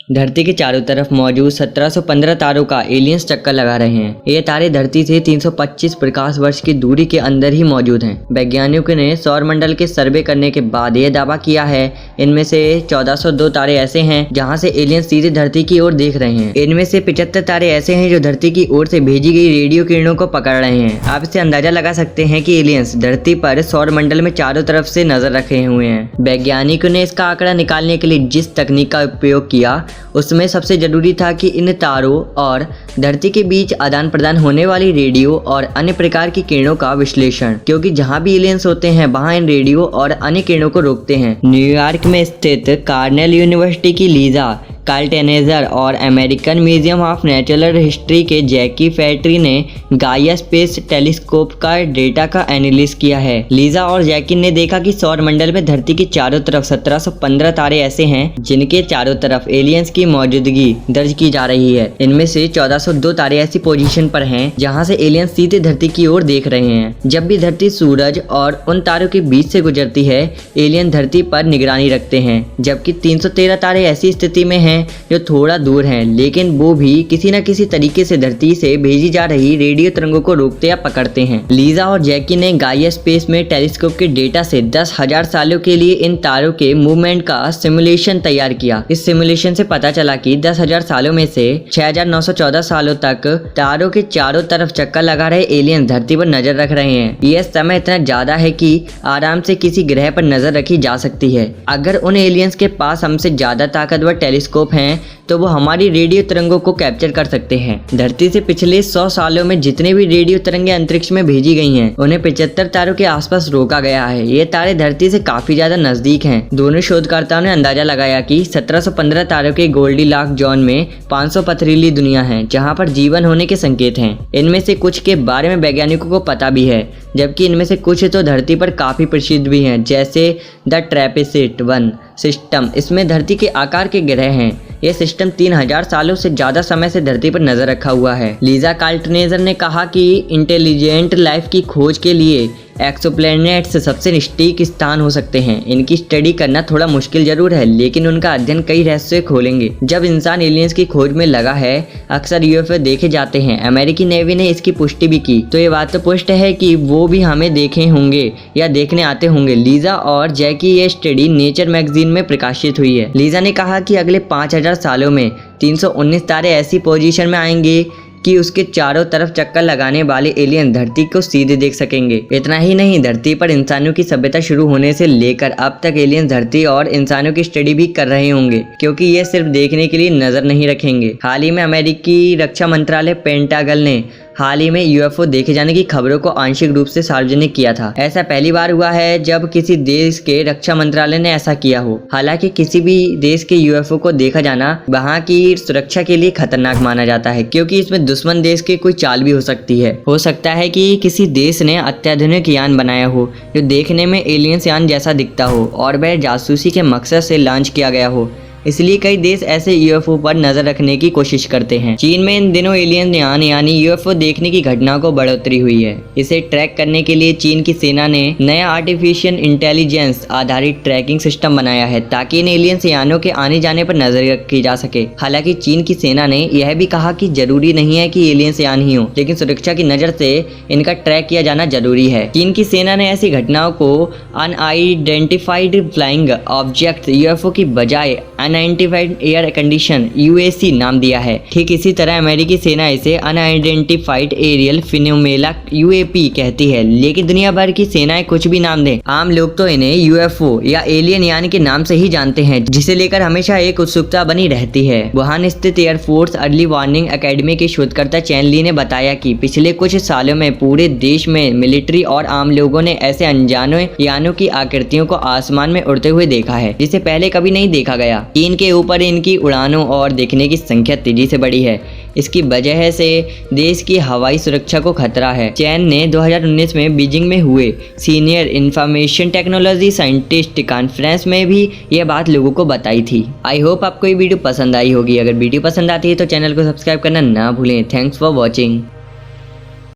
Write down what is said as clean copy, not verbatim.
धरती के चारों तरफ मौजूद 1715 तारों का एलियंस चक्कर लगा रहे हैं। ये तारे धरती से 325 प्रकाश वर्ष की दूरी के अंदर ही मौजूद हैं। वैज्ञानिकों ने सौर मंडल के सर्वे करने के बाद यह दावा किया है इनमें से 1402 तारे ऐसे हैं जहां से एलियंस सीधे धरती की ओर देख रहे हैं। इनमें से 75 तारे ऐसे हैं जो धरती की ओर से भेजी गई रेडियो किरणों को पकड़ रहे हैं। आप इससे अंदाजा लगा सकते हैं कि एलियंस धरती पर सौर मंडल में चारों तरफ से नजर रखे हुए हैं। वैज्ञानिकों ने इसका आंकड़ा निकालने के लिए जिस तकनीक का उपयोग किया उसमें सबसे जरूरी था कि इन तारों और धरती के बीच आदान प्रदान होने वाली रेडियो और अन्य प्रकार की किरणों का विश्लेषण, क्योंकि जहां भी एलियंस होते हैं वहां इन रेडियो और अन्य किरणों को रोकते हैं। न्यूयॉर्क में स्थित कार्नेल यूनिवर्सिटी की लीजा कार्टेनेजर और American museum of natural history के जैकी फैक्ट्री ने गाइया स्पेस टेलीस्कोप का डेटा का एनालिसिस किया है। लीजा और जैकी ने देखा कि सौर मंडल में धरती के चारों तरफ 1715 तारे ऐसे हैं जिनके चारों तरफ एलियंस की मौजूदगी दर्ज की जा रही है। इनमें से 1402 तारे ऐसी पोजीशन पर हैं जहां से एलियंस सीधे धरती की ओर देख रहे हैं। जब भी धरती सूरज और उन तारों के बीच से गुजरती है एलियन धरती पर निगरानी रखते हैं, जबकि 313 तारे ऐसी स्थिति में हैं जो थोड़ा दूर हैं, लेकिन वो भी किसी न किसी तरीके से धरती से भेजी जा रही रेडियो तरंगों को रोकते या पकड़ते हैं। लीजा और जैकी ने गाइया स्पेस में टेलीस्कोप के डेटा से 10,000 सालों के लिए इन तारों के मूवमेंट का सिमुलेशन तैयार किया। इस सिमुलेशन से पता चला कि 10,000 सालों में से 6,914 सालों तक तारों के चारों तरफ चक्कर लगा रहे एलियंस धरती पर नजर रख रहे हैं। यह समय इतना ज्यादा है कि आराम से किसी ग्रह पर नजर रखी जा सकती है। अगर उन एलियंस के पास हमसे ज्यादा ताकतवर टेलीस्कोप हैं तो वो हमारी रेडियो तरंगों को कैप्चर कर सकते हैं। धरती से पिछले 100 सालों में जितने भी रेडियो तरंगे अंतरिक्ष में भेजी गई हैं उन्हें 75 तारों के आसपास रोका गया है। ये तारे धरती से काफी ज्यादा नजदीक हैं। दोनों शोधकर्ताओं ने अंदाजा लगाया कि 1715 तारों के गोल्डीलॉक जोन में 500 पथरीली दुनिया है जहाँ पर जीवन होने के संकेत हैं। इनमें से कुछ के बारे में वैज्ञानिकों को पता भी है, जबकि इनमें से कुछ तो धरती पर काफी प्रसिद्ध भी हैं, जैसे द ट्रैपेजिस्ट 1 सिस्टम। इसमें धरती के आकार के ग्रह हैं। यह सिस्टम 3000 सालों से ज्यादा समय से धरती पर नजर रखा हुआ है। लीजा कार्टेनेजर ने कहा कि इंटेलिजेंट लाइफ की खोज के लिए एक्सोप्लैनेट्स सबसे नजदीक स्थान हो सकते हैं। इनकी स्टडी करना थोड़ा मुश्किल जरूर है, लेकिन उनका अध्ययन कई रहस्य खोलेंगे। जब इंसान एलियंस की खोज में लगा है अक्सर यूएफओ देखे जाते हैं। अमेरिकी नेवी ने इसकी पुष्टि भी की, तो ये बात तो पुष्ट है कि वो भी हमें देखे होंगे या देखने आते होंगे। लीजा और जैकी ये स्टडी नेचर मैगजीन में प्रकाशित हुई है। लीजा ने कहा कि अगले 5000 सालों में 319 तारे ऐसी पोजीशन में आएंगे कि उसके चारों तरफ चक्कर लगाने वाले एलियन धरती को सीधे देख सकेंगे। इतना ही नहीं, धरती पर इंसानों की सभ्यता शुरू होने से लेकर अब तक एलियन धरती और इंसानों की स्टडी भी कर रहे होंगे, क्योंकि ये सिर्फ देखने के लिए नजर नहीं रखेंगे। हाल ही में अमेरिकी रक्षा मंत्रालय पेंटागन ने हाल ही में यूएफओ देखे जाने की खबरों को आंशिक रूप से सार्वजनिक किया था। ऐसा पहली बार हुआ है जब किसी देश के रक्षा मंत्रालय ने ऐसा किया हो। हालांकि किसी भी देश के यूएफओ को देखा जाना वहां की सुरक्षा के लिए खतरनाक माना जाता है, क्योंकि इसमें दुश्मन देश की कोई चाल भी हो सकती है। हो सकता है कि किसी देश ने अत्याधुनिक यान बनाया हो जो देखने में एलियंस यान जैसा दिखता हो और वह जासूसी के मकसद से लॉन्च किया गया हो। इसलिए कई देश ऐसे यूएफओ पर नजर रखने की कोशिश करते हैं। चीन में इन दिनों एलियन यान यानी यूएफओ देखने की घटनाओं को बढ़ोतरी हुई है। इसे ट्रैक करने के लिए चीन की सेना ने नया आर्टिफिशियल इंटेलिजेंस आधारित ट्रैकिंग सिस्टम बनाया है, ताकि इन एलियंस यानों के आने जाने पर नजर रखी जा सके। हालांकि चीन की सेना ने यह भी कहा कि जरूरी नहीं है कि एलियंस यान ही हो, लेकिन सुरक्षा की नजर से इनका ट्रैक किया जाना जरूरी है। चीन की सेना ने ऐसी घटनाओं को अनआइडेंटिफाइड फ्लाइंग ऑब्जेक्ट यूएफओ की बजाय अनआइडेंटिफाइड एयर कंडीशन यूएसी नाम दिया है। ठीक इसी तरह अमेरिकी सेना इसे अनआइडेंटिफाइड एरियल फिनोमेना यूएपी कहती है, लेकिन दुनिया भर की सेनाएं कुछ भी नाम दें, आम लोग तो इन्हें यूएफओ या एलियन यान के नाम से ही जानते हैं, जिसे लेकर हमेशा एक उत्सुकता बनी रहती है। वुहान स्थित एयरफोर्स अर्ली वार्निंग एकेडमी के शोधकर्ता चैन ली ने बताया कि पिछले कुछ सालों में पूरे देश में मिलिट्री और आम लोगों ने ऐसे अनजाने यानों की आकृतियों को आसमान में उड़ते हुए देखा है, जिसे पहले कभी नहीं देखा गया। चीन के ऊपर इनकी उड़ानों और देखने की संख्या तेजी से बढ़ी है। इसकी वजह से देश की हवाई सुरक्षा को खतरा है। चैन ने 2019 में बीजिंग में हुए senior information technology scientist conference में भी यह बात लोगों को बताई थी। आई होप आपको ये वीडियो पसंद आई होगी। अगर वीडियो पसंद आती है तो चैनल को सब्सक्राइब करना ना भूलें। Thanks for watching.